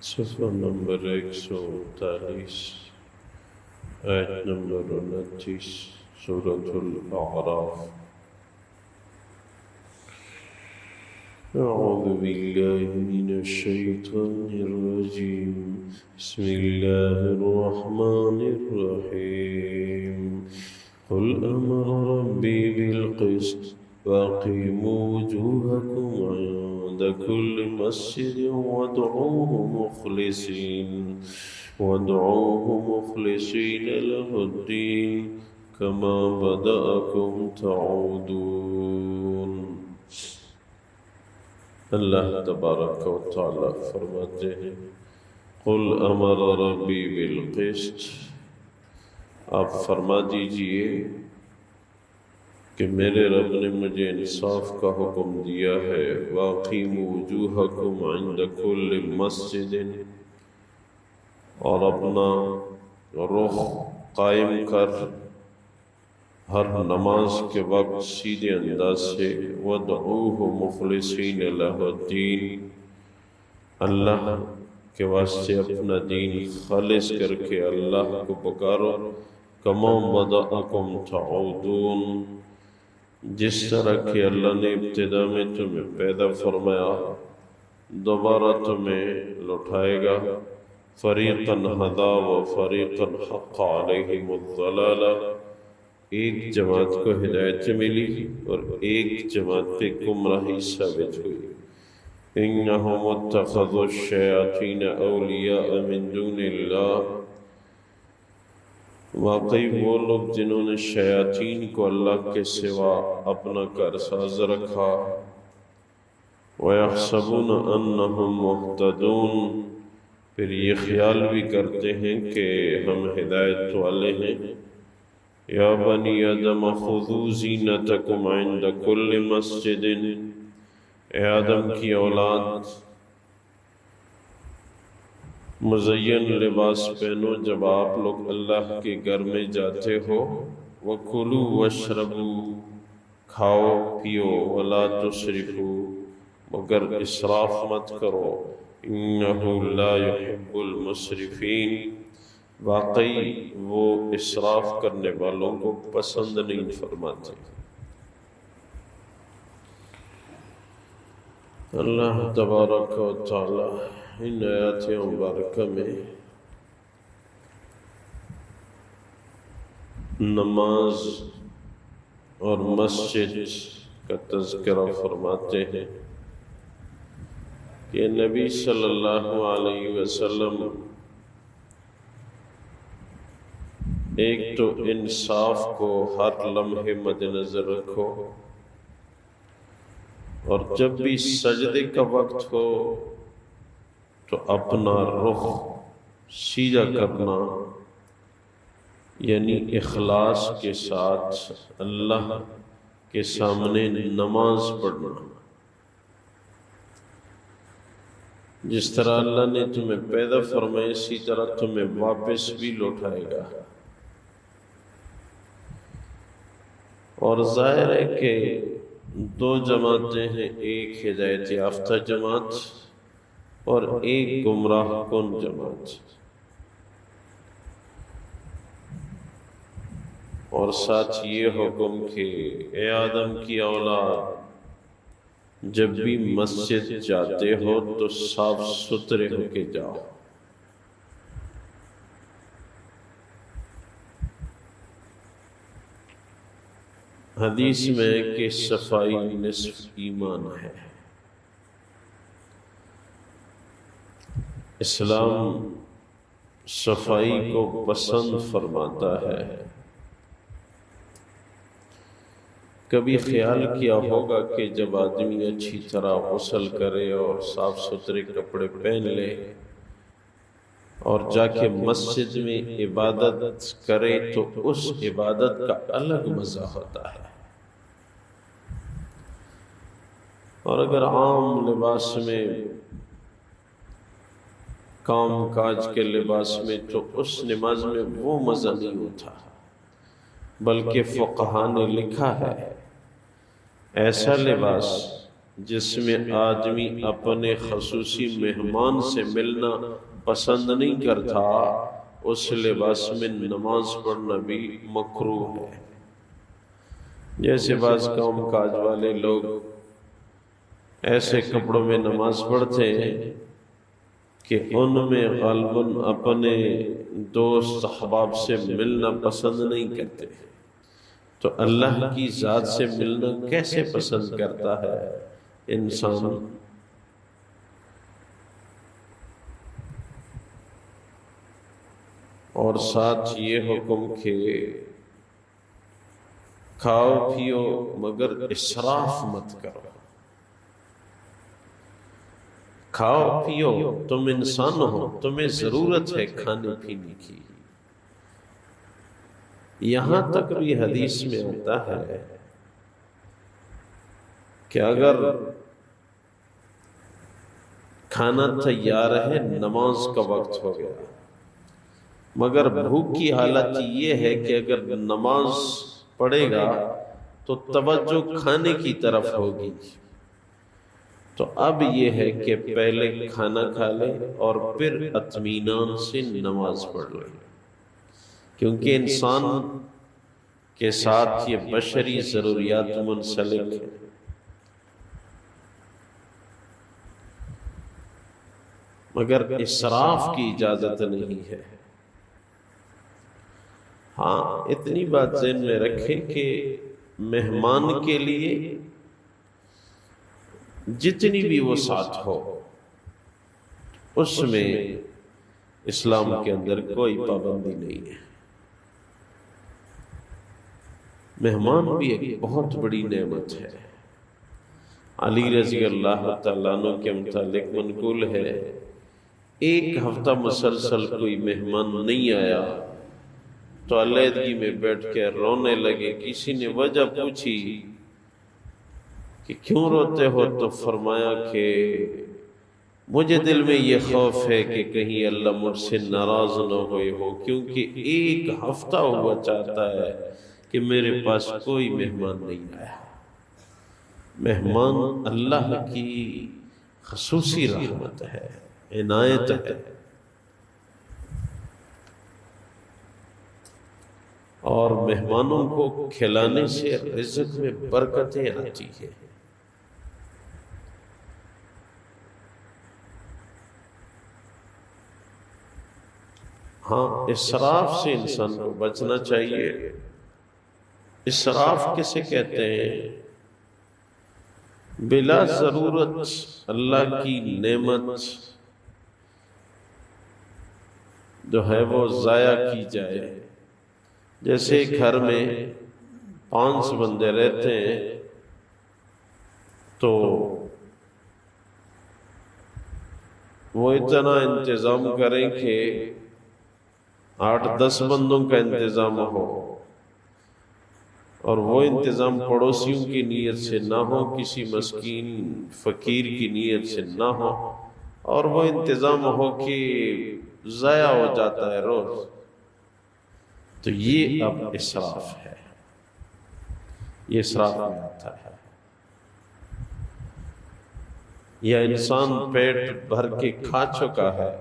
صفحہ نمبر 139، آیت نمبر 29، سورۃ الاعراف۔ اعوذ باللہ من الشیطان الرجیم، بسم اللہ الرحمن الرحیم۔ قل امر ربی بالقسط واقیموا وجوہکم عند كل مسجد وادعوه مخلصين له الدين كما بدأكم تعودون۔ اللہ تبارک و تعالی فرماتے ہیں قل امر ربی بالقسط، آپ فرما دیجئے کہ میرے رب نے مجھے انصاف کا حکم دیا ہے۔ واقیموا وجوہکم عند کل مسجد، اور اپنا رخ قائم کر ہر نماز کے وقت سیدھے انداز سے۔ وادعوہ مخلصین لہ الدین، اللہ کے واسطے اپنا دین خالص کر کے اللہ کو پکارو۔ کما بدأکم تعودون، جس طرح کہ اللہ نے ابتدا میں تمہیں پیدا فرمایا دوبارہ تمہیں لوٹائے گا۔ فریقا ہدا و فریقا حق علیہم الضلالہ، ایک جماعت کو ہدایت ملی اور ایک جماعت پہ گمراہی ثابت ہوئی۔ انہم اتخذوا الشیاطین اولیاء من دون اللہ، واقعی وہ لوگ جنہوں نے شیاطین کو اللہ کے سوا اپنا کارساز رکھا۔ وَيَحْسَبُونَ أَنَّهُمْ مُهْتَدُونَ، پھر یہ خیال بھی کرتے ہیں کہ ہم ہدایت والے ہیں۔ یا بنی آدم خذوا زینتکم عند کل مسجد، اے آدم کی اولاد مزین لباس پہنو جب آپ لوگ اللہ کے گھر میں جاتے ہو۔ وَكُلُوا وَاشْرَبُوا، کھاؤ پیو، وَلَا تُسْرِفُوا، مگر اسراف مت کرو۔ إِنَّهُ لَا يُحِبُّ الْمُسْرِفِينَ، واقعی وہ اسراف کرنے والوں کو پسند نہیں فرماتے۔ اللہ تبارک و تعالی ان آیات مبارکہ میں نماز اور مسجد کا تذکرہ فرماتے ہیں کہ نبی صلی اللہ علیہ وسلم ایک تو انصاف کو ہر لمحے مد نظر رکھو، اور جب بھی سجدے کا وقت ہو تو اپنا رخ سیدھا کرنا، یعنی اخلاص کے ساتھ اللہ کے سامنے نماز پڑھنا۔ جس طرح اللہ نے تمہیں پیدا فرمایا اسی طرح تمہیں واپس بھی لوٹائے گا۔ اور ظاہر ہے کہ دو جماعتیں ہیں، ایک ہدایت یافتہ جماعت اور ایک گمراہ کن جماعت۔ اور ساتھ یہ حکم کہ اے آدم کی اولاد جب بھی مسجد جاتے ہو تو صاف ستھرے ہو کے جاؤ۔ حدیث میں کہ صفائی نصف ایمان ہے۔ اسلام صفائی کو پسند فرماتا ہے۔ کبھی خیال کیا ہوگا کہ جب آدمی اچھی طرح غسل کرے اور صاف ستھرے کپڑے پہن لے اور جا کے مسجد میں عبادت کرے تو اس عبادت کا الگ مزہ ہوتا ہے، اور اگر عام لباس میں کام کاج کے لباس میں تو اس نماز میں وہ مزہ نہیں ہوتا۔ بلکہ فقہاء نے لکھا ہے ایسا لباس جس میں آدمی اپنے خصوصی مہمان سے ملنا پسند نہیں کرتا، اس لباس میں نماز پڑھنا بھی مکروہ ہے۔ جیسے بعض کام کاج والے لوگ ایسے کپڑوں میں نماز پڑھتے ہیں کہ ان میں غالباً اپنے دوست احباب سے ملنا پسند نہیں کرتے، تو اللہ کی ذات سے ملنا کیسے پسند کرتا ہے انسان؟ اور ساتھ یہ حکم کہ کھاؤ پیو مگر اسراف مت کرو۔ کھاؤ پیو، تم انسان ہو، تمہیں ضرورت ہے کھانے پینے کی۔ یہاں تک بھی حدیث میں آتا ہے کہ اگر کھانا تیار ہے، نماز کا وقت ہو گیا، مگر بھوک کی حالت یہ ہے کہ اگر نماز پڑھے گا تو توجہ کھانے کی طرف ہوگی، تو اب یہ ہے کہ پہلے کھانا کھا لے اور پھر اطمینان سے نماز پڑھ لے، کیونکہ انسان کے ساتھ یہ بشری ضروریات منسلک ہیں۔ مگر اسراف کی اجازت نہیں ہے۔ ہاں، اتنی بات ذہن میں رکھیں کہ مہمان کے لیے جتنی بھی وسعت ہو، اس میں اسلام کے اندر کوئی پابندی نہیں ہے۔ مہمان بھی ایک بہت بڑی نعمت ہے۔ علی رضی اللہ تعالیٰ عنہ کے متعلق منقول ہے، ایک ہفتہ مسلسل کوئی مہمان نہیں آیا تو علیحدگی میں بیٹھ کے رونے لگے۔ کسی نے وجہ پوچھی کہ کیوں روتے ہو، تو فرمایا کہ مجھے دل میں یہ خوف ہے کہ کہیں اللہ مجھ سے ناراض نہ ہوئے ہو، کیونکہ ایک ہفتہ ہوا چاہتا ہے کہ میرے پاس کوئی مہمان نہیں آیا۔ مہمان اللہ کی خصوصی رحمت ہے، عنایت ہے، اور مہمانوں کو کھلانے سے رزق میں برکتیں آتی ہیں۔ ہاں، اسراف سے انسان کو بچنا چاہیے۔ اسراف کسے کہتے ہیں؟ بلا ضرورت اللہ کی نعمت جو ہے وہ ضائع کی جائے۔ جیسے گھر میں 5 بندے رہتے ہیں تو وہ اتنا انتظام کریں کہ 8-10 بندوں کا انتظام ہو، اور وہ انتظام پڑوسیوں کی نیت سے نہ ہو، کسی مسکین فقیر کی نیت سے نہ ہو، اور وہ انتظام ہو کہ ضائع ہو جاتا ہے روز، تو یہ اب اسراف ہے، یہ اسراف میں آتا ہے۔ یا انسان پیٹ بھر کے کھا چکا ہے،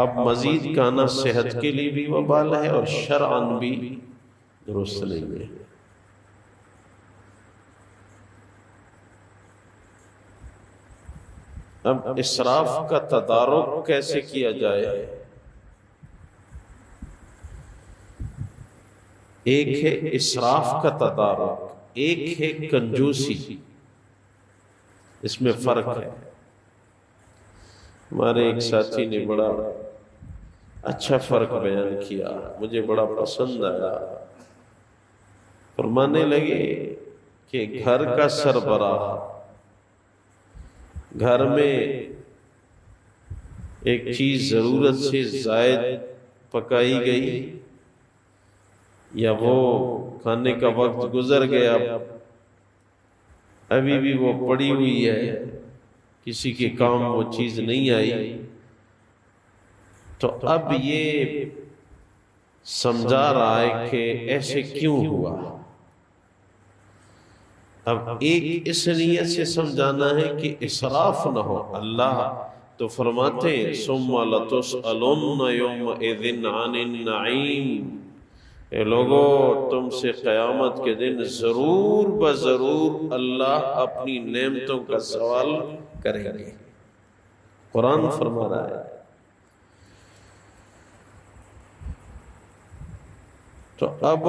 اب مزید کھانا صحت کے لیے بھی وبال ہے اور شرعاً بھی درست نہیں ہے۔ اب اسراف کا تدارک کیسے کیا جائے؟ ایک ہے اسراف کا تدارک، ایک ہے کنجوسی، اس میں فرق ہے۔ ہمارے ایک ساتھی نے بڑا اچھا فرق بیان کیا، مجھے بڑا پسند آیا۔ فرمانے لگے کہ گھر کا سربراہ گھر میں ایک چیز ضرورت سے زائد پکائی گئی، یا وہ کھانے کا وقت گزر گیا، ابھی بھی وہ پڑی ہوئی ہے، کسی کے کام وہ چیز نہیں آئی، تو اب یہ سمجھا رہا ہے کہ ایسے کیوں ہوا۔ اب ایک اس نیت سے سمجھانا ہے کہ اسراف نہ ہو۔ اللہ تو فرماتے ہیں ثم لتسألن یومئذ عن النعیم، اے لوگو تم سے قیامت کے دن ضرور بضرور اللہ اپنی نعمتوں کا سوال کریں گے۔ قرآن فرما رہا ہے۔ تو اب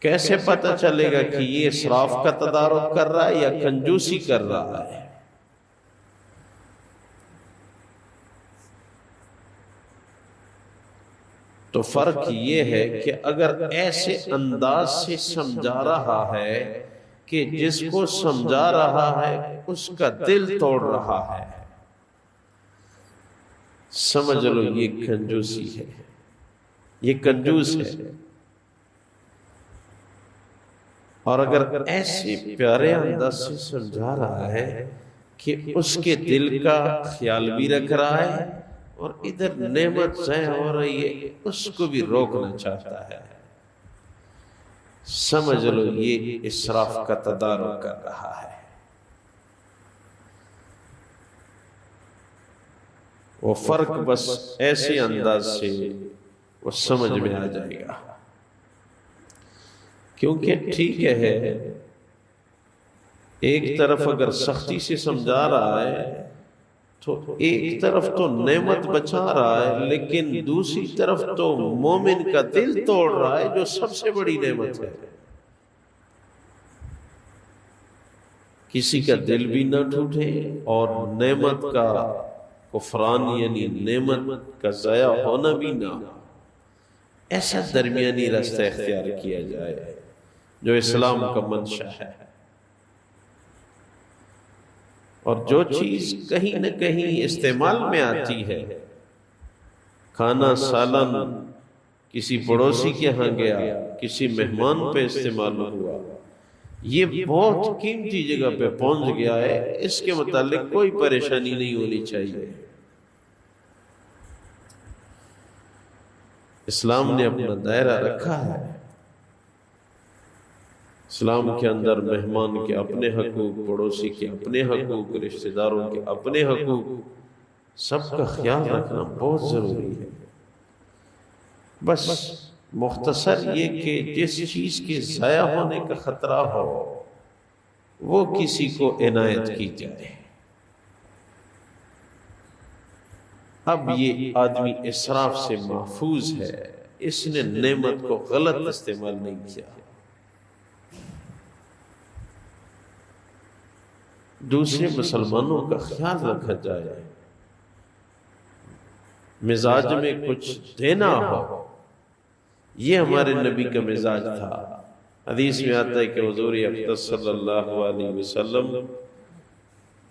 کیسے پتہ چلے گا کہ یہ اسراف کا تدارک کر رہا ہے یا کنجوسی کر رہا ہے؟ تو فرق یہ ہے کہ اگر ایسے انداز سے سمجھا رہا ہے کہ جس کو سمجھا رہا ہے اس کا دل توڑ رہا ہے، سمجھ لو یہ کنجوسی ہے، یہ کنجوس ہے۔ اور اگر ایسے پیارے انداز سے سمجھا رہا ہے کہ اس کے دل کا خیال بھی رکھ رہا ہے اور ادھر نعمت ضائع ہو رہی ہے اس کو بھی روکنا چاہتا ہے، سمجھ لو یہ اسراف کا تدارک کر رہا ہے۔ وہ فرق بس ایسے انداز سے وہ سمجھ میں آ جائے گا، کیونکہ ٹھیک ہے ایک طرف اگر سختی سے سمجھا رہا ہے تو ایک طرف تو نعمت بچا رہا ہے، لیکن دوسری طرف تو مومن کا دل توڑ رہا ہے جو سب سے بڑی نعمت ہے۔ کسی کا دل بھی نہ ٹوٹے اور نعمت کا کفران یعنی نعمت کا ضائع ہونا بھی نہ، ایسا درمیانی راستہ اختیار کیا جائے جو اسلام کا منشا ہے۔ اور جو چیز کہیں نہ کہیں استعمال میں آتی ہے، کھانا سالن کسی پڑوسی کے ہاں گیا، کسی مہمان پہ استعمال ہوا، یہ بہت قیمتی جگہ پہ پہنچ گیا ہے، اس کے متعلق کوئی پریشانی نہیں ہونی چاہیے۔ اسلام نے اپنا دائرہ رکھا ہے، اسلام کے اندر مہمان کے اپنے حقوق، پڑوسی کے اپنے حقوق، رشتہ داروں کے اپنے حقوق، سب کا خیال رکھنا بہت ضروری ہے۔ بس مختصر یہ کہ جس چیز کے ضائع ہونے کا خطرہ ہو وہ کسی کو عنایت کی جائے۔ اب یہ آدمی اسراف سے محفوظ ہے، اس نے نعمت کو غلط استعمال نہیں کیا۔ دوسرے مسلمانوں کا خیال رکھا جائے، مزاج میں کچھ دینا ہو، یہ ہمارے نبی کا مزاج تھا۔ حدیث میں آتا ہے کہ حضور اقدس صلی اللہ علیہ وسلم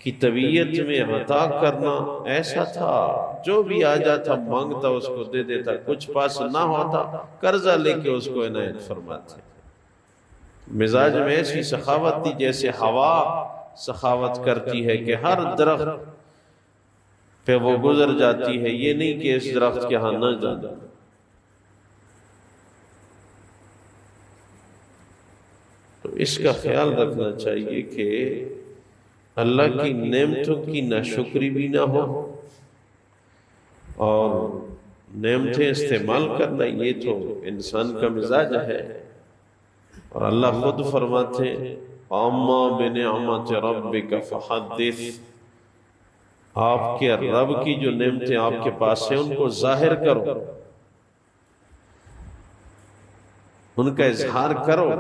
کی طبیعت میں عطا کرنا ایسا تھا، جو بھی آ جاتا مانگتا اس کو دے دیتا، کچھ پاس نہ ہوتا قرضہ لے کے اس کو عنایت فرماتے۔ مزاج میں ایسی سخاوت تھی جیسے ہوا سخاوت کرتی ہے کہ ہر درخت پہ وہ گزر جاتی ہے، یہ نہیں کہ اس درخت کے ہاں نہ جانا۔ تو اس کا خیال رکھنا چاہیے کہ اللہ کی نعمتوں کی ناشکری بھی نہ ہو، اور نعمتیں استعمال کرنا یہ تو انسان کا مزاج ہے۔ اور اللہ خود فرماتے ہیں اما بنعمت ربک فحدث، آپ کے رب کی جو نعمتیں آپ کے پاس ہیں ان کو ظاہر کرو، ان کا اظہار کرو۔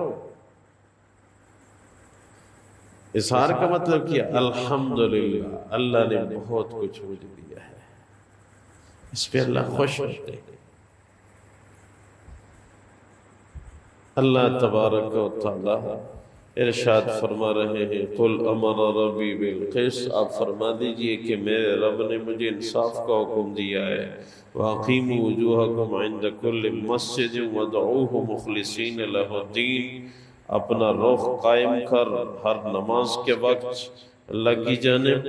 اظہار کا مطلب کیا؟ الحمدللہ اللہ نے بہت کچھ مجھے دیا ہے، اس پہ اللہ خوش ہوتے ہیں۔ اللہ تبارک و تعالی ارشاد فرما رہے ہیں قل امر ربی بالقسط، آپ فرما دیجئے کہ میرے رب نے مجھے انصاف کا حکم دیا ہے۔ وَأَقِيمُوا وُجُوهَكُمْ عِنْدَ كُلِّ مَسْجِدٍ وَادْعُوهُ مُخْلِصِينَ لَهُ الدِّينَ، اپنا رخ قائم کر ہر نماز کے وقت اللہ کی جانب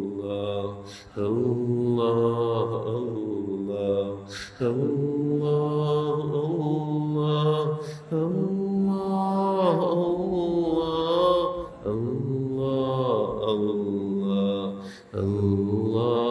اللہ اللہ اللہ اللہ اللہ اللہ اللہ اللہ اللہ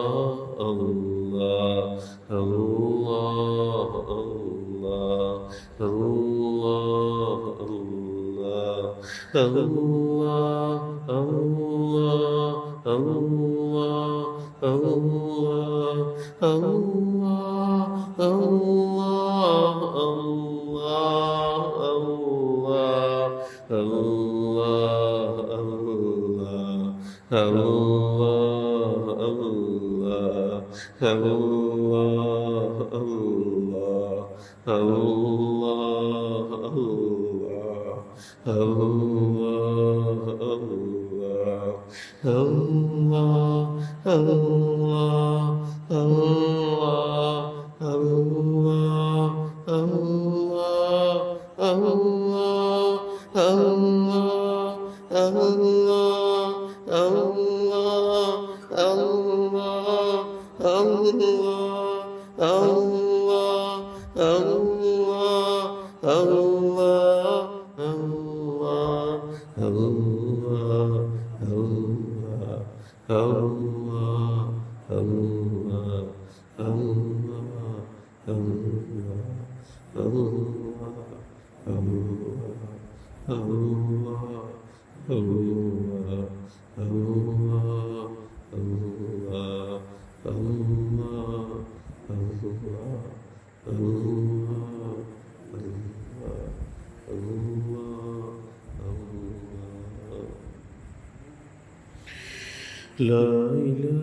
لا إله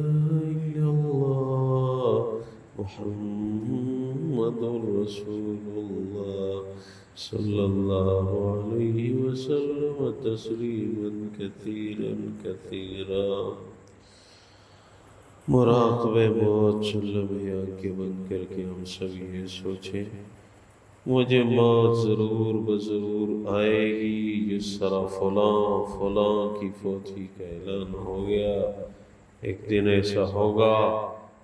إلا الله محمد رسول الله صلى الله عليه وسلم تسليما كثيرا كثيرا. مراقبہ موت میں آنکھیں بند کر کے ہم سب یہ سوچیں مجھے موت ضرور بضرور آئے گی. جس طرح فلاں فلاں کی فوتی کا اعلان ہو گیا، ایک دن ایسا ہوگا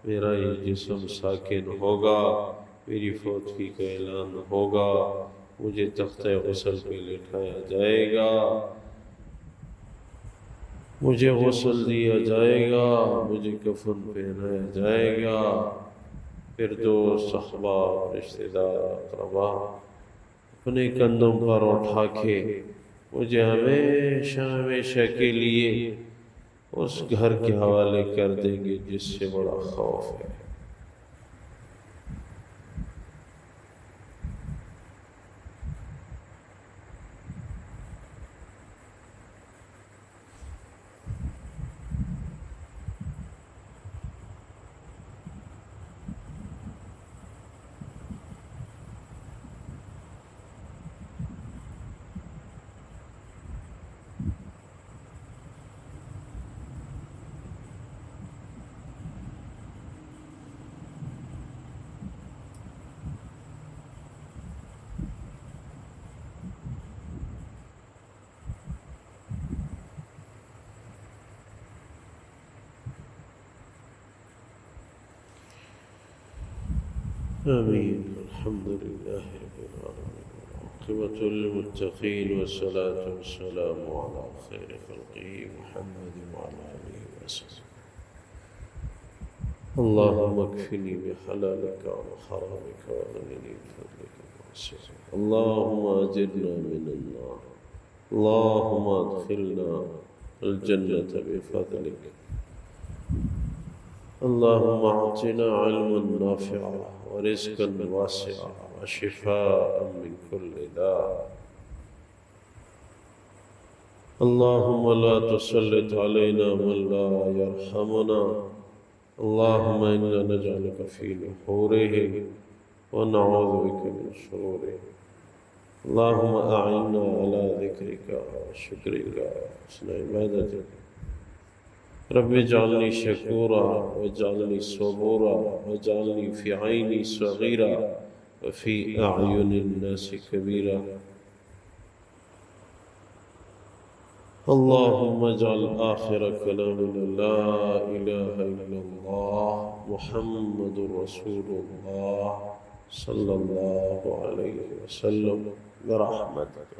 میرا یہ جسم ساکن ہوگا، میری فوتی کا اعلان ہوگا، مجھے تختہ غسل پہ لٹھایا جائے گا، مجھے غسل دیا جائے گا، مجھے کفن پہنایا جائے گا. پھر دوست احباب رشتہ دار اقربا اپنے کندھوں پر اٹھا کے مجھے ہمیشہ ہمیشہ کے لیے اس گھر کے حوالے کر دیں گے جس سے بڑا خوف ہے. آمين. الحمد لله رب العالمين والعاقبة للمتقين والصلاة والسلام على خير خلقه محمد وعلى آله وصحبه. اللهم اكفني بحلالك عن حرامك وغنني بفضلك وبرحمتك. اللهم أجرنا من النار، اللهم ادخلنا الجنة بفضلك. اللهم اعطنا علما نافعا ورزقا واسعا وشفاء من كل داء. اللهم لا تسلط علينا من لا يرحمنا. اللهم إنا نجعلك في نحورهم ونعوذ بك من شرورهم. اللهم أعنا على ذكرك وشكرك وحسن عبادتك. رب اجعلني شكورا واجعلني صبورا واجعلني في عيني صغيرا وفي أعين الناس كبيرا. اللهم اجعل آخر كلامنا لا إله إلا الله محمد رسول الله صلى الله عليه وسلم برحمتك.